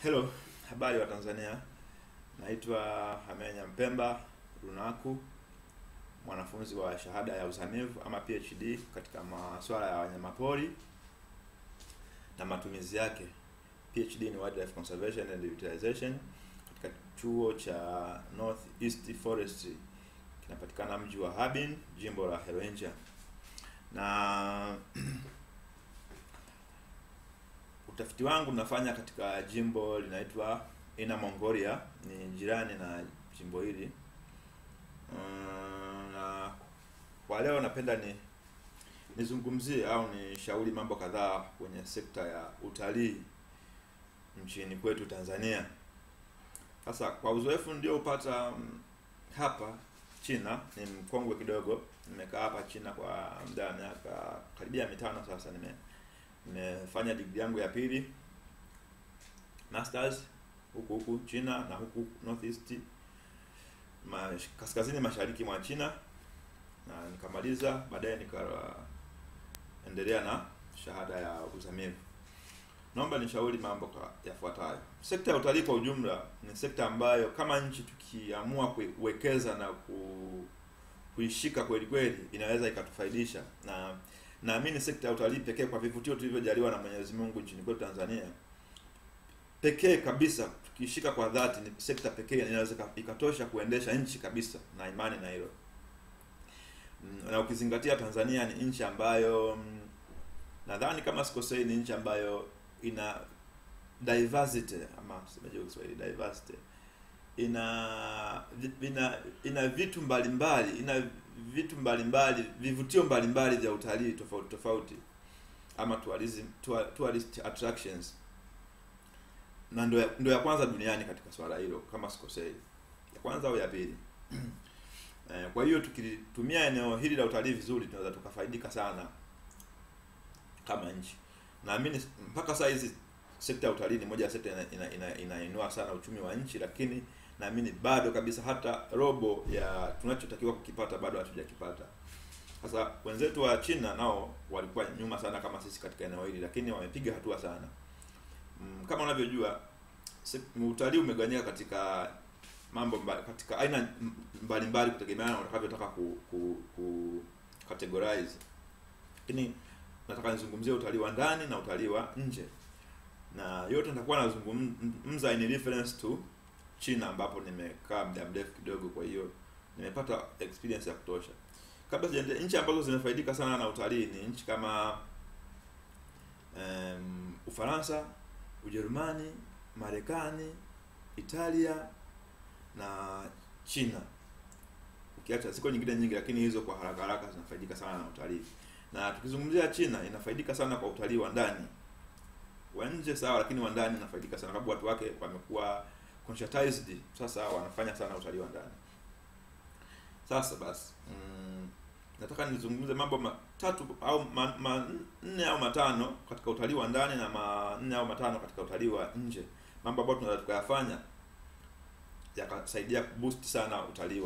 Hello, habari wa Tanzania. Naitwa Hamenya Mpemba Runaku, mwanafunzi wa shahada ya uzamivu ama PhD katika masuala ya wanyamapori na matumizi yake. PhD ni Wildlife Conservation and Utilization katika chuo cha North East Forestry, kinapatikana mji wa Harbin, jimbo la Helwenja. Na utafiti wangu nafanya katika jimbo linaitwa Inner Mongolia, ni jirani na jimbo hili. Na kwa leo napenda nizungumzie au nishauri mambo kadhaa kwenye sekta ya utalii nchini kwetu Tanzania. Sasa kwa uzoefu ndio upata hapa China, ni mkongwe kidogo. Nimekaa hapa China kwa muda wa miaka karibia 5 sasa. Nimefanya degree yangu ya pili masters huku China na huku Northeast kaskazini mashariki mwa China, na nikamaliza. Baadaye nikaendelea na shahada ya uzamivu. Naomba nishauri mambo yafuatayo. Sekta ya utalii kwa ujumla ni sekta ambayo kama nchi tukiamua kuwekeza na kuishika kweli kweli inaweza ikatufaidisha, na naamini sekta ya utalii pekee kwa vivutio tulivyojaliwa na Mwenyezi Mungu nchini kwetu Tanzania pekee kabisa, tukishika kwa dhati, ni sekta pekee inaweza ikatosha kuendesha nchi kabisa, na imani na hilo. Na ukizingatia Tanzania ni nchi ambayo nadhani kama sikosei ni nchi ambayo ina diversity, ama semaje kwa Kiswahili, diversity, ina vitu mbalimbali, vivutio mbalimbali vya utalii tofauti ama tourist attractions, na ndo ya kwanza duniani katika swala hilo kama sikosei, ya kwanza au ya pili. Kwa hiyo tukitumia eneo hili la utalii vizuri, tunaweza tukafaidika sana kama nchi. Naamini mpaka sasa hizi sekta ya utalii ni moja ya sekta inainua sana uchumi wa nchi, lakini naamini bado kabisa hata robo ya tunachotakiwa kukipata bado hatujakipata. Sasa wenzetu wa China nao walikuwa nyuma sana kama sisi katika eneo hili, lakini wamepiga hatua sana. Kama unavyojua utalii umegawanyika katika katika aina mbalimbali kutegemeana na utakavyotaka ku categorize. Lakini nataka nizungumzie utalii wa ndani na utalii wa nje, na yote nitakuwa nazungumza in reference to China ambapo nimekaa muda mrefu kidogo, kwa hiyo nimepata experience ya kutosha. Kabla sijaendelea, nchi ambazo zimefaidika sana na utalii ni nchi kama Ufaransa, Ujerumani, Marekani, Italia na China. Ukiacha ziko nyingine nyingi, lakini hizo kwa haraka zinafaidika sana na utalii. Na tukizungumzia China, inafaidika sana kwa utalii wa ndani. Wa nje sawa, lakini wa ndani inafaidika sana sababu watu wake wamekuwa conscientized, sasa wanafanya sana utalii wa ndani. Sasa basi, nataka nizungumze mambo matatu au manne au matano katika utalii wa ndani na manne au matano katika utalii wa nje, mambo ambayo tunaweza tukayafanya yakasaidia boost sana utalii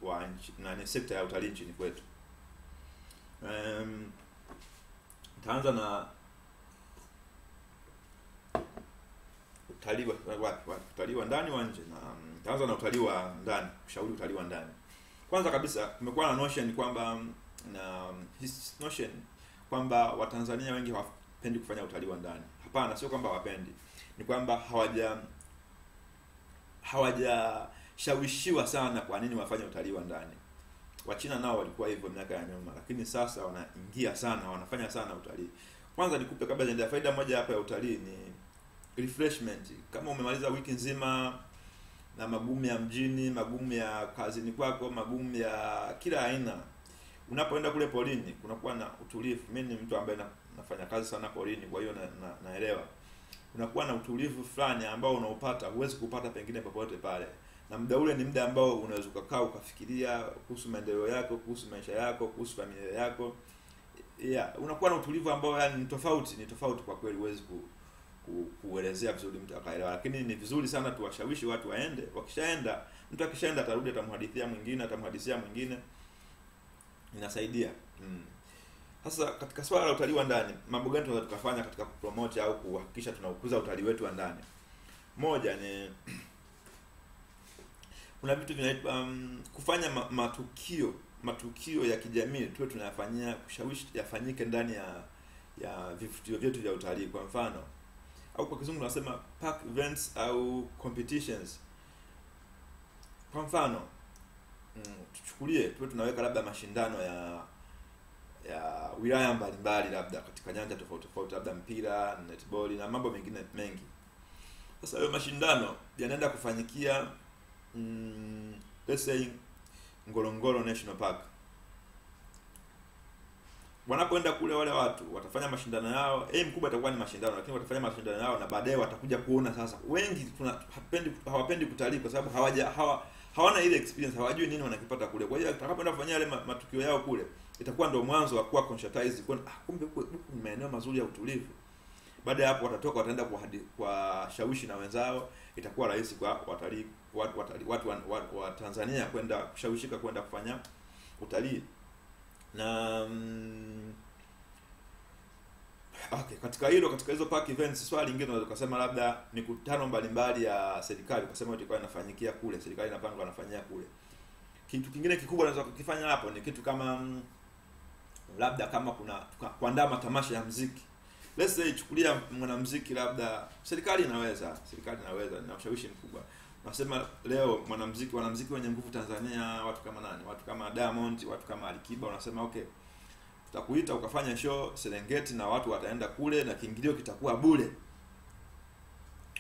wa nchi na ni sekta ya utalii nchini kwetu. Taanza na utalii wa ndani wa nje, na taanza na utalii wa ndani. Kushauri utalii wa ndani, kwanza kabisa kumekuwa na notion kwamba Watanzania wengi hawapendi kufanya utalii wa ndani. Hapana, sio kwamba hawapendi, ni kwamba hawajashawishiwa sana kwa nini wafanye utalii wa ndani. Wachina nao walikuwa hivyo miaka ya nyuma, lakini sasa wanaingia sana, wanafanya sana utalii. Kwanza nikupe kabla ya faida moja hapa ya utalii ni refreshment. Kama umemaliza wiki nzima na magumu ya mjini, magumu ya kazini kwako, magumu ya kila aina, unapoenda kule porini kunakuwa na utulivu. Mimi ni mtu ambaye nafanya kazi sana porini, kwa hiyo naelewa. Unakuwa na utulivu fulani ambao unaupata huwezi kupata pengine popote pale. Na muda ule ni muda ambao unaweza kukaa ukafikiria kuhusu maendeleo yako, kuhusu maisha yako, kuhusu familia yako. Unakuwa na utulivu ambao yani ni tofauti kwa kweli, huwezi kuelezea vizuri mtu akaelewa. Lakini ni vizuri sana tuwashawishi watu waende. Wakishaenda, mtu akishaenda atarudi atamhadithia mwingine, inasaidia. Sasa katika swala la utalii wa ndani, mambo gani tunaweza tukafanya katika kupromote au kuhakikisha tunaukuza utalii wetu wa ndani? Moja ni kuna vitu vinaitwa kufanya matukio ya kijamii tuwe tunayafanyia, kushawishi yafanyike ndani ya vivutio vyetu vya utalii. Kwa mfano, au kwa kizungu tunasema park events au competitions. Kwa mfano, tuchukulie tuwe tunaweka labda mashindano ya wilaya mbalimbali, labda katika nyanja tofauti tofauti, labda mpira, netball na mambo mengine mengi. Sasa hayo mashindano yanaenda kufanyikia let's say Ngorongoro National Park. Wanapoenda kule, wale watu watafanya mashindano yao. Mkubwa itakuwa ni mashindano, lakini watafanya mashindano yao na baadaye watakuja kuona. Sasa wengi hawapendi kutalii kwa sababu hawana ile experience, hawajui nini wanakipata kule. Kwa hiyo atakapoenda kufanya yale matukio yao kule, itakuwa ndio mwanzo wa kuwa conscientized, kwa kumbe huku ni maeneo mazuri ya utulivu. Baada ya hapo watatoka, wataenda kwa shawishi na wenzao. Itakuwa rahisi kwa watalii watu wa Tanzania kwenda kushawishika kwenda kufanya utalii. Na okay, katika hizo park events, swali lingine unaweza kusema labda mikutano mbalimbali ya serikali, kusema itakuwa inafanyikia kule, serikali inapanga wanafanyia kule. Kitu kingine kikubwa unaweza kukifanya hapo ni kitu kama labda kama kuna kuandaa matamasha ya muziki. Let's say chukulia mwanamuziki, labda serikali inaweza na ushawishi mkubwa. Nasema leo wanamuziki wenye nguvu Tanzania, watu kama nani? Watu kama Diamond, watu kama Alikiba, unasema okay, tutakuita ukafanya show Serengeti na watu wataenda kule na kiingilio kitakuwa bure.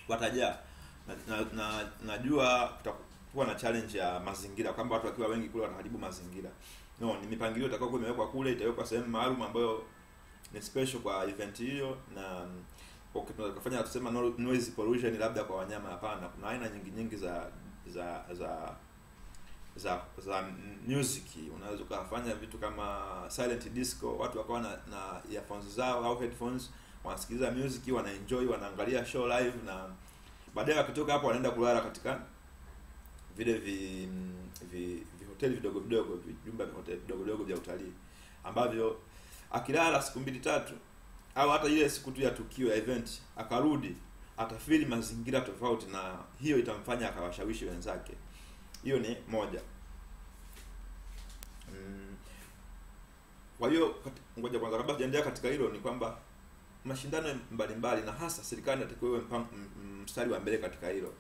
Watajaa. Najua kutakuwa na challenge ya mazingira, kwamba watu wakiwa wengi kule wataharibu mazingira. Ni mipangilio itakayokuwa imewekwa kule, itawekwa sehemu maalum ambayo ni special kwa event hiyo. Na okay, tunaweza kufanya tusema noise pollution labda kwa wanyama. Hapana, kuna aina nyingi za music. Unaweza kufanya vitu kama silent disco, watu wakawa na earphones zao au headphones, wanasikiliza music, wanaenjoy, wanaangalia show live, na baadaye wakitoka hapo wanaenda kulala katika vile hoteli vidogo, vyumba vya hoteli vidogo vya utalii, ambavyo akilala siku 2-3 au hata ile siku tu ya tukio ya event, akarudi atafili mazingira tofauti, na hiyo itamfanya akawashawishi wenzake. Hiyo ni moja. Kwa hiyo ngoja kwanza, kabla sijaendelea katika hilo, ni kwamba mashindano mbalimbali, na hasa serikali inatakiwa iwe mstari wa mbele katika hilo.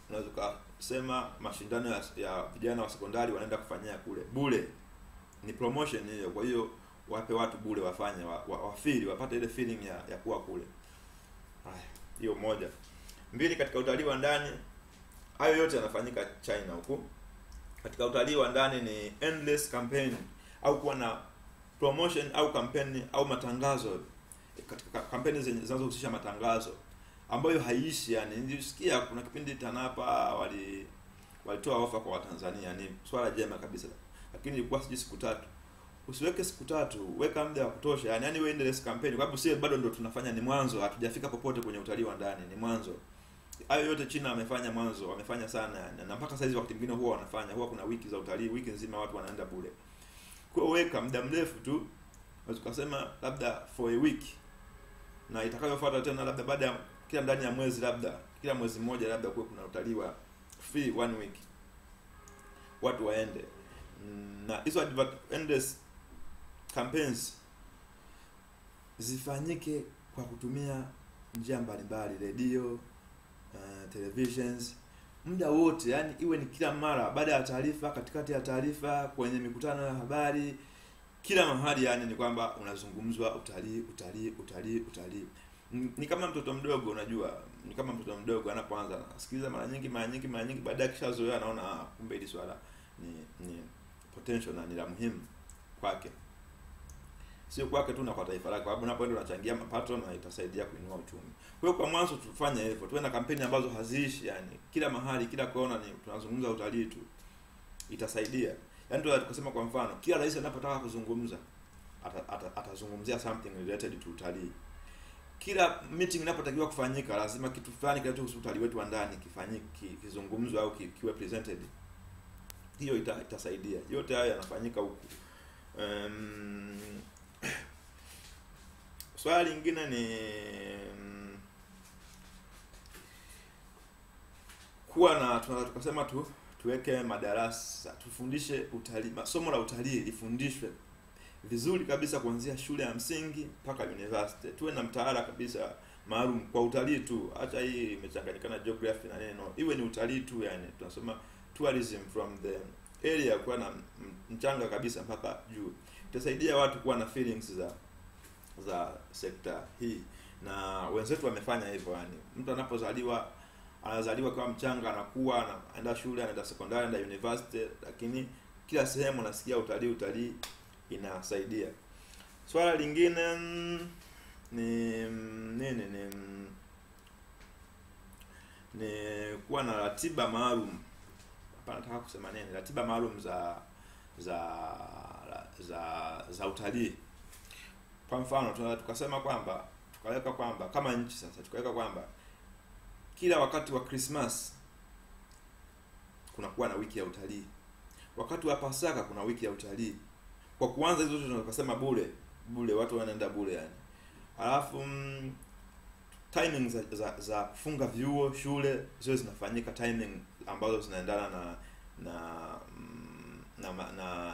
Unaweza kusema mashindano ya vijana wa sekondari wanaenda kufanyia kule bure, ni promotion hiyo. Kwa hiyo wape watu bure, wafanye wafili, wapate ile feeling ya kuwa kule. Haya, hiyo moja. Mbili, katika utalii wa ndani, hayo yote yanafanyika China huko. Katika utalii wa ndani ni endless campaign, au kuwa na promotion au campaign au matangazo. Katika kampeni zinazohusisha matangazo ambayo haiishi, yani nilisikia kuna kipindi TANAPA walitoa ofa kwa Watanzania, ni swala jema kabisa, lakini ilikuwa siji siku 3. Usiweke siku 3, weka muda wa kutosha, yani wewe endless campaign, kwa sababu sisi bado ndio tunafanya, ni mwanzo, hatujafika popote kwenye utalii wa ndani, ni mwanzo. Hayo yote China wamefanya mwanzo, wamefanya sana, na mpaka sasa hivi wakati mwingine huwa kuna wiki za utalii, wiki nzima watu wanaenda bure. Kwa hiyo weka muda mrefu tu, tukasema labda for a week, na itakayofuata tena labda baada ya kila ndani ya mwezi, labda kila mwezi mmoja, labda kuwe kuna utalii wa free 1 week, watu waende. Na hizo endless campaigns zifanyike kwa kutumia njia mbalimbali, radio, televisions, muda wote, yani iwe ni kila mara, baada ya taarifa, katikati ya taarifa, kwenye mikutano ya habari, kila mahali, yani ni kwamba unazungumzwa utalii. Ni kama mtoto mdogo, unajua, ni kama mtoto mdogo anapoanza sikiliza mara nyingi, baadaye kishazoea, anaona kumbe hili swala ni potential na ni la muhimu kwake, sio kwake tu na kwa taifa lake, kwa sababu unapoenda unachangia mapato na itasaidia kuinua uchumi. Kwa hiyo kwa mwanzo tufanye hivyo, tuwe na kampeni ambazo haziishi, yani kila mahali, kila kona ni tunazungumza utalii tu, itasaidia. Yani tukasema kwa mfano, kila rais anapotaka kuzungumza atazungumzia something related to utalii. Kila meeting inapotakiwa kufanyika, lazima kitu fulani kinachohusu utalii wetu wa ndani kifanyike, kizungumzwe au kiwe presented. Hiyo itasaidia. Yote haya yanafanyika huku. Swali lingine ni kuwa na tukasema tuweke madarasa, tufundishe utalii, somo la utalii lifundishwe vizuri kabisa kuanzia shule ya msingi mpaka university. Tuwe na mtaala kabisa maalum kwa utalii tu. Acha hii imechanganyikana geography na neno. Iwe ni utalii tu, yani tunasema tourism from the area, kwa na mchanga kabisa mpaka juu. Itasaidia watu kuwa na feelings za sekta hii, na wenzetu wamefanya hivyo. Yani mtu anazaliwa kama mchanga, anakuwa anaenda shule, anaenda sekondari, anaenda university, lakini kila sehemu nasikia utalii inasaidia. Swala lingine ni kuwa na ratiba maalum. Hapa nataka kusema nini? Ratiba maalum za utalii. Kwa mfano tukasema kwamba tukaweka kwamba kama nchi sasa tukaweka kwamba kila wakati wa Christmas kunakuwa na wiki ya utalii. Wakati wa Pasaka kuna wiki ya utalii. Kwa kuanza hizo tunasema bure watu wanaenda bure yani. Alafu timing za kufunga vyuo shule zote zinafanyika timing ambazo zinaendana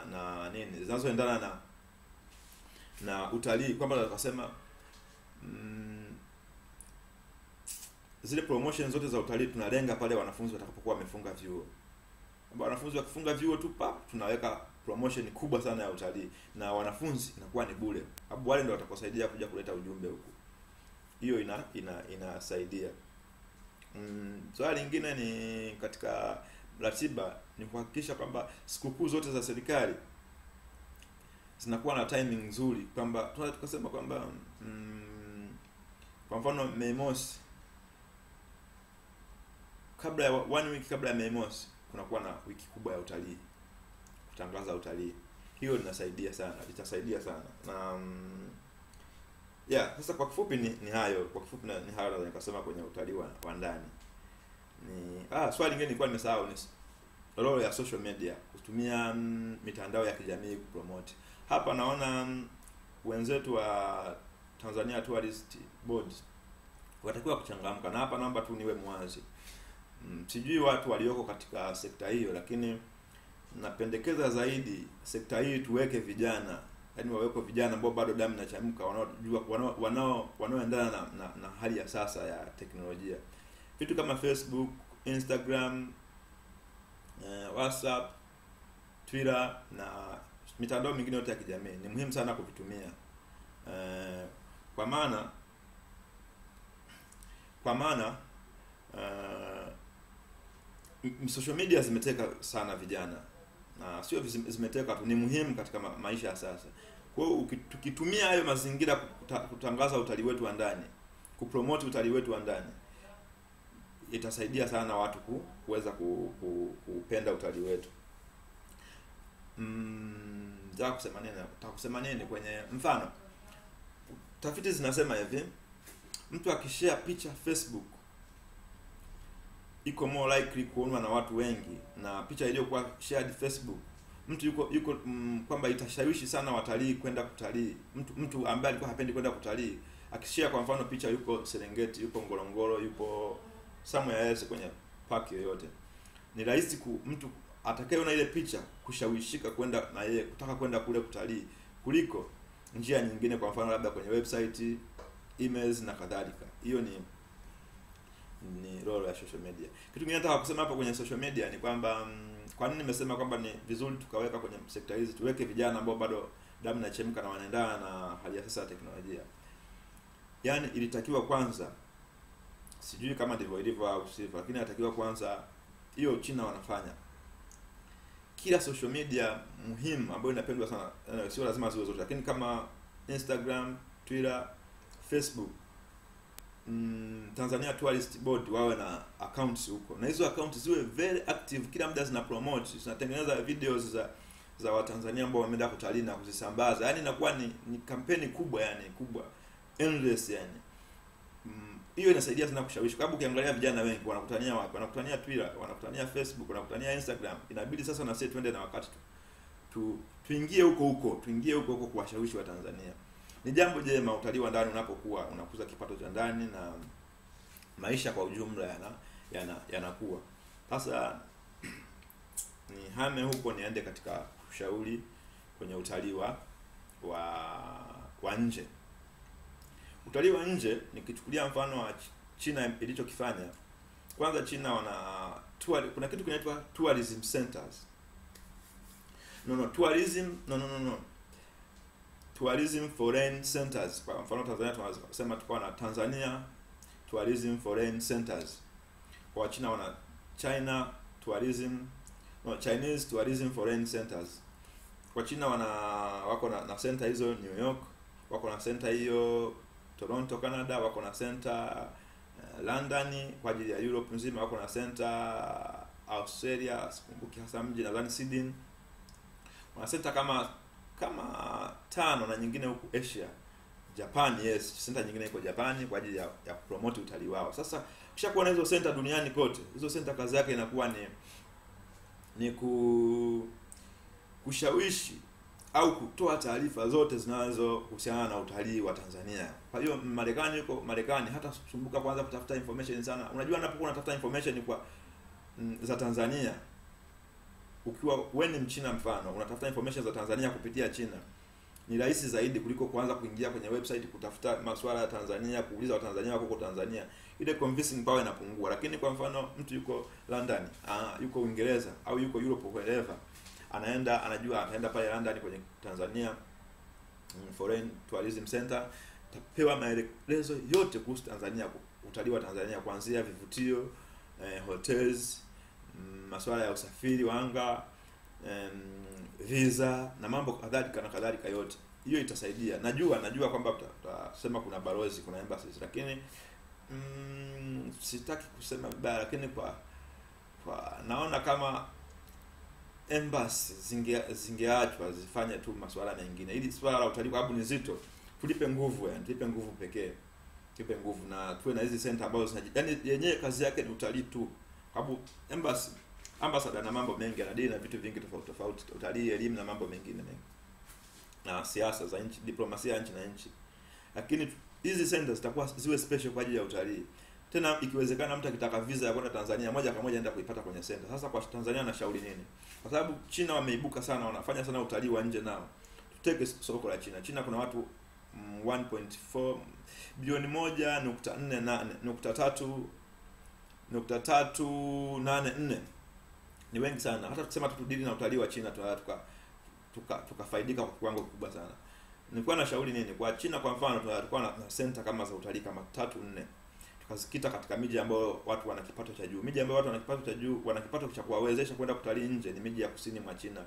na nini, zinazoendana na utalii. Kwamba tukasema zile promotion zote za utalii tunalenga pale wanafunzi watakapokuwa wamefunga vyuo. Wanafunzi wakifunga vyuo tu tunaweka promotion kubwa sana ya utalii, na wanafunzi inakuwa ni bure. Hapo wale ndio watakosaidia kuja kuleta ujumbe huko. Hiyo inasaidia. Swali lingine ni katika ratiba ni kuhakikisha kwamba sikukuu zote za serikali zinakuwa na timing nzuri, kwamba tukasema kwamba kwa mfano Mei Mosi, kabla ya 1 week kabla ya Mei Mosi kunakuwa na wiki kubwa ya utalii, kutangaza utalii. Hiyo itasaidia sana. Na sasa kwa kifupi ni hayo. Kwa kifupi ni hayo naweza nikasema kwenye utalii wa ndani. Swali lingine nilikuwa nimesahau, ni role ya social media, kutumia mitandao ya kijamii kupromote. Hapa naona wenzetu wa Tanzania Tourist Board watakiwa kuchangamka, na hapa naomba tu niwe mwazi. Sijui watu walioko katika sekta hiyo, lakini napendekeza zaidi sekta hii tuweke vijana, yani waweko vijana ambao bado damu inachemka, wanaojua wanaoendana na hali ya sasa ya teknolojia. Vitu kama Facebook, Instagram, WhatsApp, Twitter na mitandao mingine yote ya kijamii ni muhimu sana kuvitumia. Kwa maana social media zimeteka sana vijana, na sio zimeteka tu, ni muhimu katika maisha ya sasa. Kwa hiyo tukitumia hayo mazingira kutangaza utalii wetu wa ndani, kupromote utalii wetu wa ndani, itasaidia sana watu kuweza kupenda utalii wetu. Kusema nini kwenye mfano, tafiti zinasema hivi, mtu akishare picha Facebook iko more likely kuonwa na watu wengi, na picha iliyokuwa shared Facebook mtu yuko kwamba itashawishi sana watalii kwenda kutalii. Mtu ambaye alikuwa hapendi kwenda kutalii akishare kwa mfano picha yuko Serengeti, yuko Ngorongoro, yuko somewhere else kwenye park yoyote, ni rahisi mtu atakayeona ile picha kushawishika kwenda na yeye kutaka kwenda kule kutalii kuliko njia nyingine, kwa mfano labda kwenye website, emails na kadhalika. Hiyo ni role ya social media. Kitu kingine nataka kusema hapa kwenye social media ni kwamba kwa nini nimesema kwamba ni vizuri tukaweka kwenye sekta hizi, tuweke vijana ambao bado damu inachemka na wanaendana na hali ya sasa ya teknolojia. Yaani ilitakiwa kwanza, sijui kama ndivyo ilivyo au sivyo, lakini inatakiwa kwanza, hiyo China wanafanya. Kila social media muhimu ambayo inapendwa sana, sio lazima ziwe zote, lakini kama Instagram, Twitter, Facebook, Tanzania Tourist Board wawe na accounts huko, na hizo accounts ziwe very active, kila muda zina promote, zinatengeneza videos za Watanzania ambao wameenda kutalii na kuzisambaza. Yaani inakuwa ni kampeni kubwa, yani kubwa, endless yani. Hiyo inasaidia sana kushawishi, kwa sababu ukiangalia vijana wengi wanakutania wapi? Wanakutania Twitter, wanakutania Facebook, wanakutania Instagram. Inabidi sasa na sisi twende na wakati tuingie huko kuwashawishi wa Tanzania. Ni jambo jema utalii wa ndani unapokuwa unakuza kipato cha ndani na maisha kwa ujumla yanakuwa. Sasa ni hame huko niende katika ushauri kwenye utalii wa nje. Utalii wa nje nikichukulia mfano wa China ilichokifanya. Kwanza China wana kuna kitu kinaitwa tourism centers. Tourism foreign centers. Kwa mfano Tanzania tunasema tuko na Tanzania tourism foreign centers. Kwa China wana Chinese tourism foreign centers. Kwa China wako na center hizo New York, wako na center hiyo Toronto Canada, wako na center London kwa ajili ya Europe nzima, wako na center Australia, sikumbuki hasa mji, nadhani Sydney. Wana center kama 5 na nyingine huku Asia. Japan, yes, center nyingine iko Japan kwa ajili ya promote utalii wao. Sasa ukishakuwa na hizo center duniani kote, hizo center kazi yake inakuwa ni kushawishi au kutoa taarifa zote zinazohusiana na utalii wa Tanzania. Kwa hiyo Marekani hata sumbuka kwanza kutafuta information sana. Unajua unapokuwa unatafuta information kwa za Tanzania, ukiwa wewe ni Mchina mfano, unatafuta information za Tanzania kupitia China, ni rahisi zaidi kuliko kuanza kuingia kwenye website kutafuta masuala ya Tanzania, kuuliza Watanzania wako huko Tanzania. Ile convincing power inapungua. Lakini kwa mfano mtu yuko London, yuko Uingereza au yuko Europe wherever, ataenda pale London kwenye Tanzania Foreign Tourism Center, tapewa maelezo yote kuhusu Tanzania, utalii wa Tanzania, kuanzia vivutio, hotels, masuala ya usafiri wa anga, visa na mambo kadhalika yote. Hiyo itasaidia. Najua kwamba tutasema kuna balozi, kuna embassies, lakini sitaki kusema vibaya, lakini kwa naona kama embassy zingeachwa zifanye tu masuala mengine. Ili swala la utalii kwa sababu ni zito, tulipe nguvu pekee. Tulipe nguvu na tuwe na hizi center ambazo yani yenyewe kazi yake ni utalii tu. Kwa sababu ambassador na mambo mengi, anadili na vitu vingi tofauti, utalii, elimu na mambo mengine mengi. Na siasa za nchi, diplomasia ya nchi na nchi. Lakini hizi centers zitakuwa ziwe special kwa ajili ya utalii. Tena ikiwezekana mtu akitaka visa ya kwenda Tanzania moja kwa moja aenda kuipata kwenye center. Sasa kwa Tanzania nashauri nini? Kwa sababu China wameibuka sana, wanafanya sana utalii wa nje nao. Tuteke soko la China. China kuna watu 1.4 bilioni 1.384. Ni wengi sana. Hata tukisema tutudili na utalii wa China tukafaidika kwa kiwango kikubwa sana. Nilikuwa na shauri nini? Kwa China kwa mfano tulikuwa na center kama za utalii kama 3-4. Tukazikita katika miji ambayo watu wana kipato cha juu. Miji ambayo watu wana kipato cha juu, wana kipato cha kuwawezesha kwenda kutalii nje ni miji ya kusini mwa China.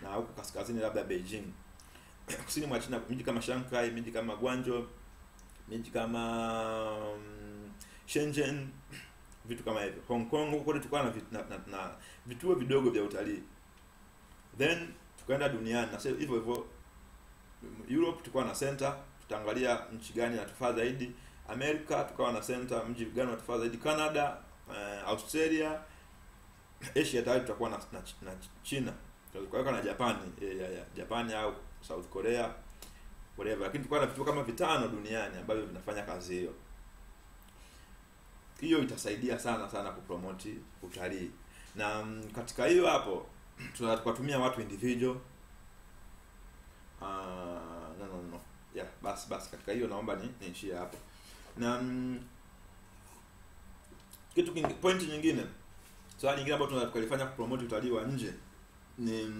Na huko kaskazini labda Beijing. Kusini mwa China miji kama Shanghai, miji kama Guangzhou, miji kama Shenzhen, vitu kama hivyo. Hong Kong huko tulikuwa na vituo vidogo vya utalii. Then tukaenda duniani na hivyo Europe tulikuwa na center, tutaangalia nchi gani inatufaa zaidi. Amerika tukawa na center, mji gani unatufaa zaidi. Canada, Australia, Asia tayari tutakuwa na China. Tulikuwa na Japan au South Korea, whatever. Lakini tulikuwa na vitu kama 5 duniani ambavyo vinafanya kazi hiyo. Hiyo itasaidia sana kupromote utalii. Na katika hiyo hapo tunatumia watu individual. No. Yeah, basi katika hiyo naomba niishie hapo. Na point nyingine, swali nyingine ambayo tunakalifanya kupromote utalii wa nje ni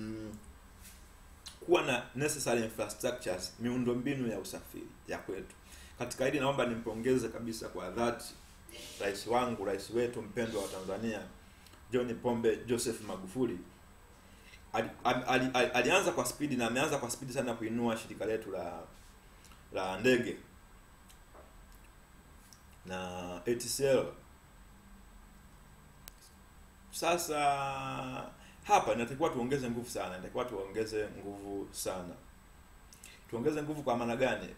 kuwa na necessary infrastructures, miundombinu ya usafiri ya kwetu. Katika hili naomba nimpongeze kabisa kwa dhati rais wetu mpendwa wa Tanzania John Pombe Joseph Magufuli. Alianza kwa spidi na ameanza kwa spidi sana kuinua shirika letu la ndege na ATCL. Sasa hapa inatakiwa tuongeze nguvu sana, Tuongeze nguvu kwa maana gani?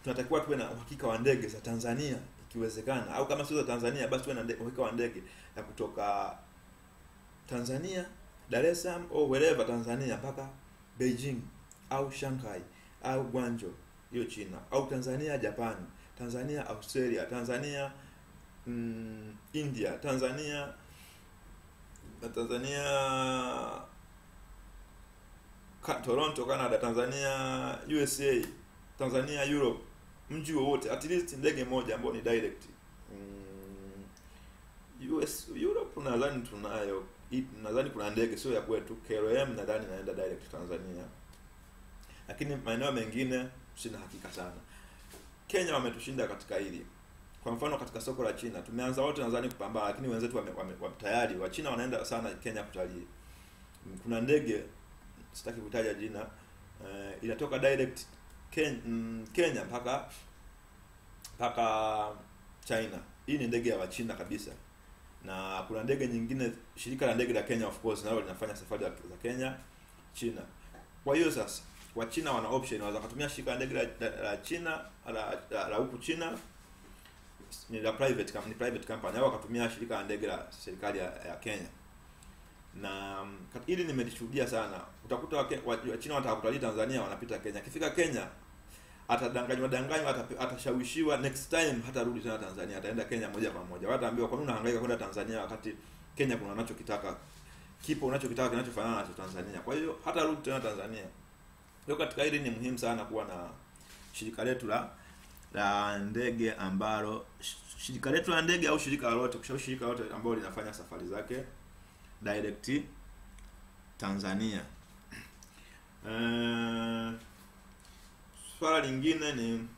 Tunatakiwa tuwe na uhakika wa ndege za Tanzania ikiwezekana, au kama sio za Tanzania basi tuwe na uhakika wa ndege ya kutoka Tanzania, Dar es Salaam au wherever Tanzania mpaka Beijing au Shanghai au Guangzhou hiyo China, au Tanzania Japan, Tanzania Australia, Tanzania India, Tanzania na Tanzania, Toronto Canada, Tanzania USA, Tanzania Europe, mji wowote at least ndege moja ambayo ni direct. Europe nadhani tunayo, nadhani kuna ndege sio ya kwetu, KLM nadhani naenda direct Tanzania, lakini maeneo mengine sina hakika sana. Kenya wametushinda katika hili. Kwa mfano katika soko la China tumeanza wote nadhani kupambana, lakini wenzetu wame tayari wa China wanaenda sana Kenya kutalii. Kuna ndege sitaki kutaja jina, inatoka direct Kenya mpaka China. Hii ni ndege ya Wachina kabisa. Na kuna ndege nyingine, shirika la ndege la Kenya of course nalo linafanya safari za Kenya China. Kwa hiyo sasa Wachina wana option, wanaweza kutumia shirika la ndege la China la huku China, ni la private company, au wakatumia shirika la ndege la serikali ya Kenya. Na hili nimelishuhudia sana. Utakuta Wachina wanataka kutalii Tanzania, wanapita Kenya. Akifika Kenya atadanganywa, atashawishiwa, next time hata rudi tena Tanzania, ataenda Kenya moja kwa moja. Wataambiwa kwa nini unahangaika kwenda Tanzania wakati Kenya kuna unachokitaka, kipo unachokitaka kinachofanana na Tanzania. Kwa hiyo hata rudi tena Tanzania. Kwa katika hili ni muhimu sana kuwa na shirika letu la ndege ambalo shirika letu la ndege au shirika lolote, kushauri shirika lolote ambalo linafanya safari zake direct Tanzania. Swala lingine ni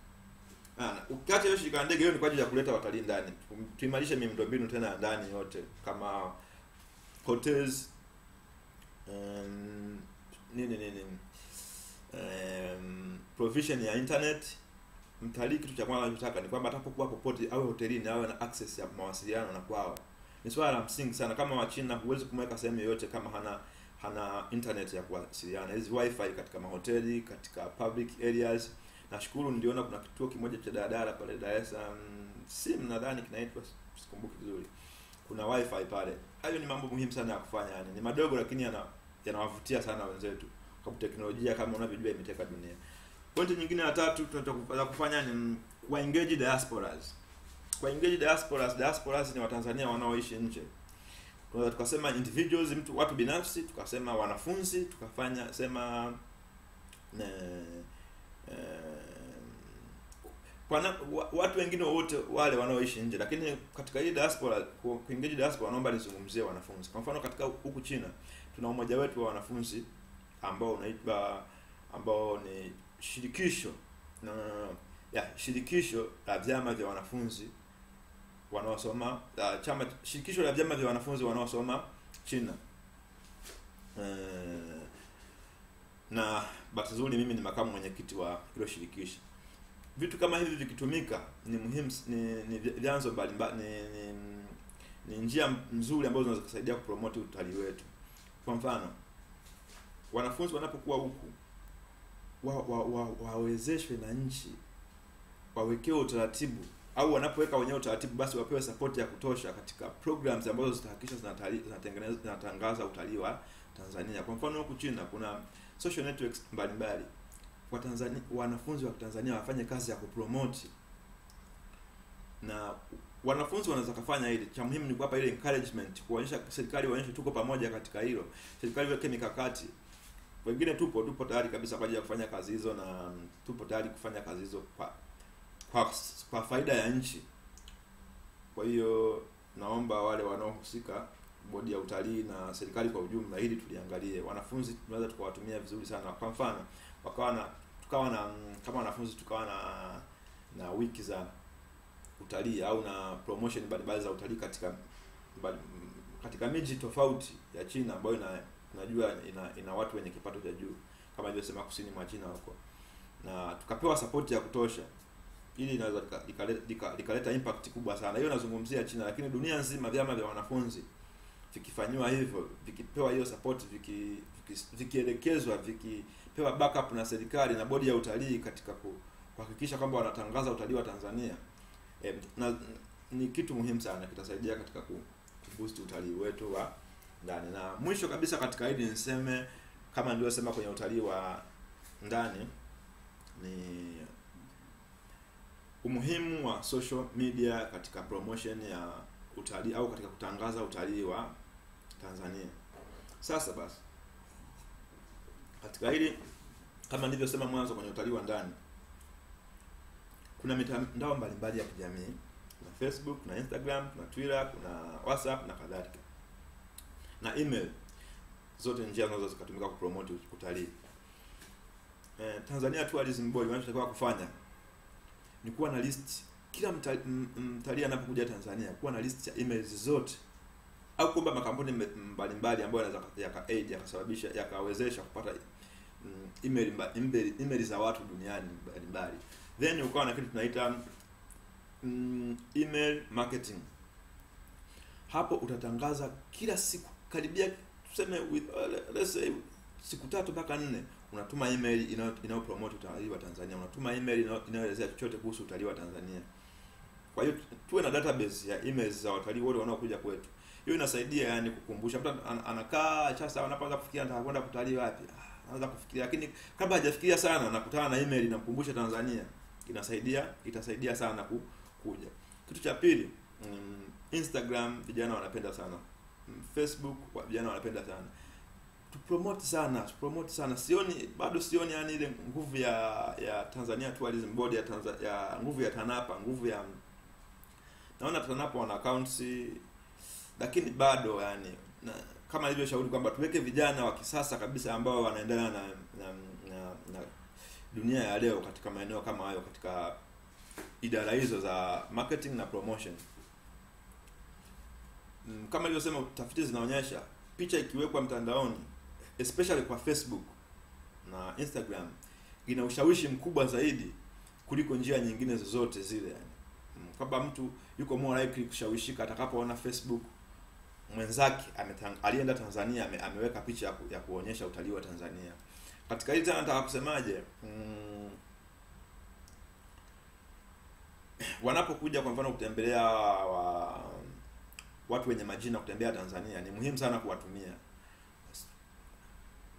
ukiacha hiyo shirika la ndege, hiyo ni kwa ajili ya kuleta watalii ndani. Tuimarishe miundombinu tena ndani yote kama hotels, provision ya internet. Mtalii kitu cha kwanza anachotaka ni kwamba atakapokuwa popote, awe hotelini, awe na access ya mawasiliano na kwao. Ni swala la msingi sana. Kama Wachina huwezi kumweka sehemu yoyote kama hana internet ya kuwasiliana. Hizi wifi katika mahoteli, katika public areas. Nashukuru niliona kuna kituo kimoja cha daladala pale Dar es Salaam, sim nadhani kinaitwa, sikumbuki vizuri. Kuna wifi pale. Hayo ni mambo muhimu sana ya kufanya, yani ni madogo lakini yanawavutia sana wenzetu. Kwa teknolojia kama unavyojua imeteka dunia. Pointi nyingine ya tatu tunataka kufanya ni engage diasporas. Engage diasporas ni Watanzania wanaoishi nje. Tunaweza tukasema individuals, watu binafsi, tukasema wanafunzi, tukafanya sema watu wengine wote wale wanaoishi nje. Lakini katika hii diaspora, engage diaspora, naomba nizungumzie wanafunzi. Kwa mfano katika huku China tuna umoja wetu wa wanafunzi ambao ni shirikisho la vyama vya wanafunzi wanaosoma shirikisho la vyama vya wanafunzi wanaosoma China. Na bahati nzuri mimi ni makamu mwenyekiti wa hilo shirikisho. Vitu kama hivi vikitumika ni muhimu, ni vyanzo mbalimbali, ni njia nzuri ambazo zinaweza kusaidia kupromote utalii wetu. Kwa mfano wanafunzi wanapokuwa huku wawezeshwe na nchi, wawekewe utaratibu, au wanapoweka wenyewe utaratibu basi wapewe support ya kutosha katika programs ambazo zitahakikisha zinatangaza utalii wa Tanzania. Kwa mfano huku China kuna social networks mbalimbali. Kwa Tanzania, wanafunzi wa Tanzania wafanye kazi ya kupromote, na wanafunzi wanaweza kufanya hili. Cha muhimu ni kuwapa ile encouragement, kuonyesha serikali waonyeshe tuko pamoja katika hilo. Serikali iweke mikakati. Wengine tupo tayari kabisa kwa ajili ya kufanya kazi hizo, na tupo tayari kufanya kazi hizo kwa faida ya nchi. Kwa hiyo naomba wale wanaohusika, bodi ya utalii na serikali kwa ujumla, hili tuliangalie. Wanafunzi tunaweza tukawatumia vizuri sana. Kwa mfano tukawa na kama wanafunzi tukawa na wiki za utalii au na promotion mbalimbali za utalii katika miji tofauti ya China ambayo tunajua ina watu wenye kipato cha juu, kama nilivyosema kusini mwa China huko, na tukapewa support ya kutosha, ili inaweza ikaleta impact kubwa sana. Hiyo nazungumzia China, lakini dunia nzima vyama vya wanafunzi vikifanywa hivyo, vikipewa hiyo support, vikielekezwa, vikipewa backup na serikali na bodi ya utalii katika kuhakikisha kwamba wanatangaza utalii wa Tanzania, ni kitu muhimu sana, kitasaidia katika kuboost utalii wetu wa ndani. Na mwisho kabisa katika hili niseme, kama nilivyosema kwenye utalii wa ndani, ni umuhimu wa social media katika promotion ya utalii au katika kutangaza utalii wa Tanzania. Sasa basi, katika hili kama nilivyosema mwanzo kwenye utalii wa ndani, kuna mitandao mbalimbali ya kijamii. Kuna Facebook, kuna Instagram, kuna Twitter, kuna WhatsApp na kadhalika. Na email, zote njia zinaweza zikatumika kupromote utalii. Tanzania Tourism Board wanachotakiwa kufanya ni kuwa na list, kila mtalii anapokuja Tanzania kuwa na list ya emails zote, au kwamba makampuni mbalimbali ambayo yanaweza yaka-aid yakasababisha yakawezesha kupata email za watu duniani mbalimbali. Then ukawa na kitu tunaita email marketing. Hapo utatangaza kila siku karibia, tuseme let's say siku 3 mpaka 4 unatuma email inayo promote utalii wa Tanzania, unatuma email inayoelezea chochote kuhusu utalii wa Tanzania. Kwa hiyo tuwe na database ya emails za watalii wote wanaokuja kwetu. Hiyo inasaidia yani kukumbusha mtu anakaa sasa anapoanza kufikiria nataka kwenda kutalii wapi, anaanza kufikiria, lakini kabla hajafikiria sana anakutana na email inamkumbusha Tanzania. Itasaidia sana kuja. Kitu cha pili, Instagram vijana wanapenda sana. Facebook vijana wanapenda sana. Tupromote sana. Sioni yani ile nguvu ya Tanzania Tourism Board ya nguvu ya TANAPA, naona TANAPA wana accounts, lakini bado yani kama nilivyoshauri kwamba tuweke vijana wa kisasa kabisa ambao wanaendana na dunia ya leo katika maeneo kama hayo, katika idara hizo za marketing na promotion. Kama nilivyosema, tafiti zinaonyesha picha ikiwekwa mtandaoni, especially kwa Facebook na Instagram, ina ushawishi mkubwa zaidi kuliko njia nyingine zozote zile yani. Kwamba mtu yuko more likely kushawishika atakapoona Facebook mwenzake alienda Tanzania ameweka picha ya kuonyesha utalii wa Tanzania. Katika hili tena nataka kusemaje, wanapokuja kwa mfano kutembelea watu wenye majina kutembea Tanzania, ni muhimu sana kuwatumia.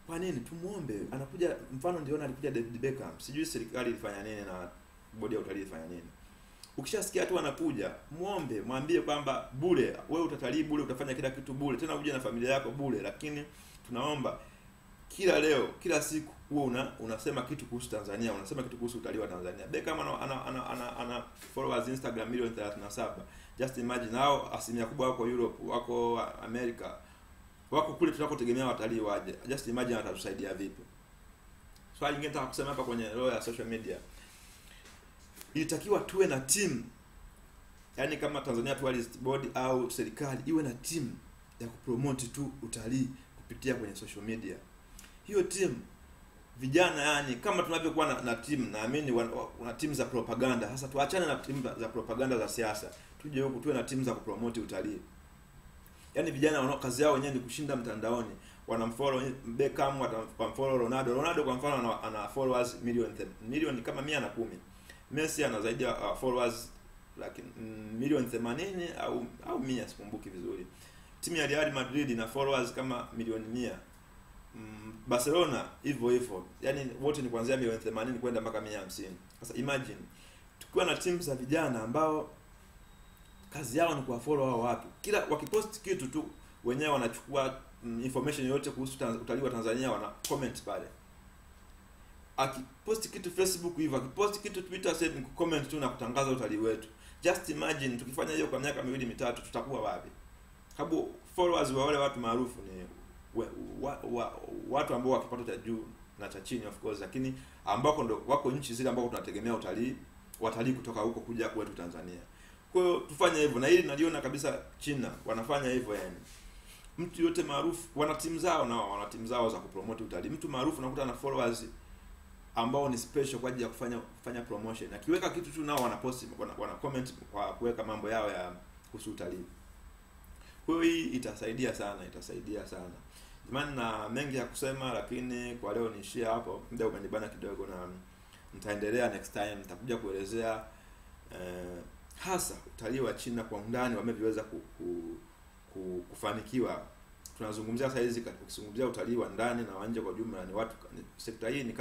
Kwa nini? Tumuombe. Anakuja, mfano ndiona alikuja David Beckham, sijui serikali ilifanya nini na bodi ya utalii ilifanya nini. Ukishasikia tu anakuja, muombe, mwambie kwamba bure, wewe utatalii bure, utafanya kila kitu bure, tena uje na familia yako bure, lakini tunaomba kila siku huo unasema kitu kuhusu Tanzania, unasema kitu kuhusu utalii wa Tanzania. Beckham ana followers Instagram milioni 37. Just imagine hao asilimia kubwa wako Europe, wako America, wako kule tunakotegemea watalii waje. Just imagine atatusaidia vipi. Swali lingine nataka kusema hapa kwenye role ya social media, ilitakiwa tuwe na team, yani kama Tanzania Tourism Board au serikali iwe na team ya kupromote tu utalii kupitia kwenye social media. Hiyo team vijana, yani kama tunavyokuwa na team, naamini una team za propaganda. Sasa tuachane na team za propaganda za siasa, tuje huku tuwe na team za kupromote utalii. Yani vijana kazi yao wenyewe ni kushinda mtandaoni, wanamfollow Beckham, watamfollow Ronaldo kwa mfano ana followers milioni kama 110. Messi ana zaidi ya followers lakini milioni 80 au 100, sikumbuki vizuri. Timu ya Real Madrid ina followers kama milioni 100. Barcelona hivyo, yani wote ni kuanzia milioni 80 kwenda mpaka 150. Sasa imagine tukiwa na timu za vijana ambao kazi yao ni kuwafollow hao watu, kila wakipost kitu tu wenyewe wanachukua information yote kuhusu utalii wa Tanzania, wana comment pale. Akipost kitu Facebook hivyo, akipost kitu Twitter, sasa ni comment tu na kutangaza utalii wetu. Just imagine tukifanya hiyo kwa miaka 2-3 tutakuwa wapi? Sababu followers wa wale watu maarufu ni watu ambao wakipato cha juu na cha chini of course, lakini ambako ndo wako nchi zile ambako tunategemea watalii kutoka huko kuja kwetu Tanzania. Kwa hiyo tufanye hivyo, na hili naliona kabisa China wanafanya hivyo yani. Mtu yote maarufu wana timu zao za kupromote utalii. Mtu maarufu nakuta na followers ambao ni special kwa ajili ya kufanya promotion. Akiweka kitu tu nao wanapost, wana comment kwa kuweka mambo yao ya kuhusu utalii. Kwa hiyo hii itasaidia sana. Jamani, na mengi ya kusema, lakini kwa leo niishie hapo. Muda umenibana kidogo, na nitaendelea next time. Nitakuja kuelezea hasa utalii wa China kwa undani wameviweza kufanikiwa. Tunazungumzia sasa hizi ukizungumzia utalii wa ndani na nje kwa jumla, ni watu sekta hii ni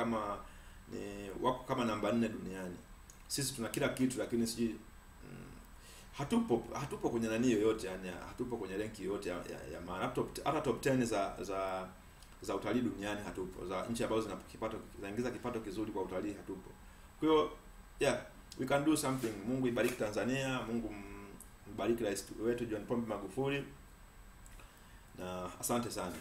wako kama namba 4 duniani. Sisi tuna kila kitu, lakini siji hatupo kwenye nani yoyote, yani hatupo kwenye rank yoyote ya maana. Hata top 10 za utalii duniani hatupo, za nchi ambazo zinaingiza kipato kizuri kwa utalii hatupo. Kwa hiyo yeah, we can do something. Mungu ibariki Tanzania, Mungu mbariki rais wetu John Pombe Magufuli, na asante sana.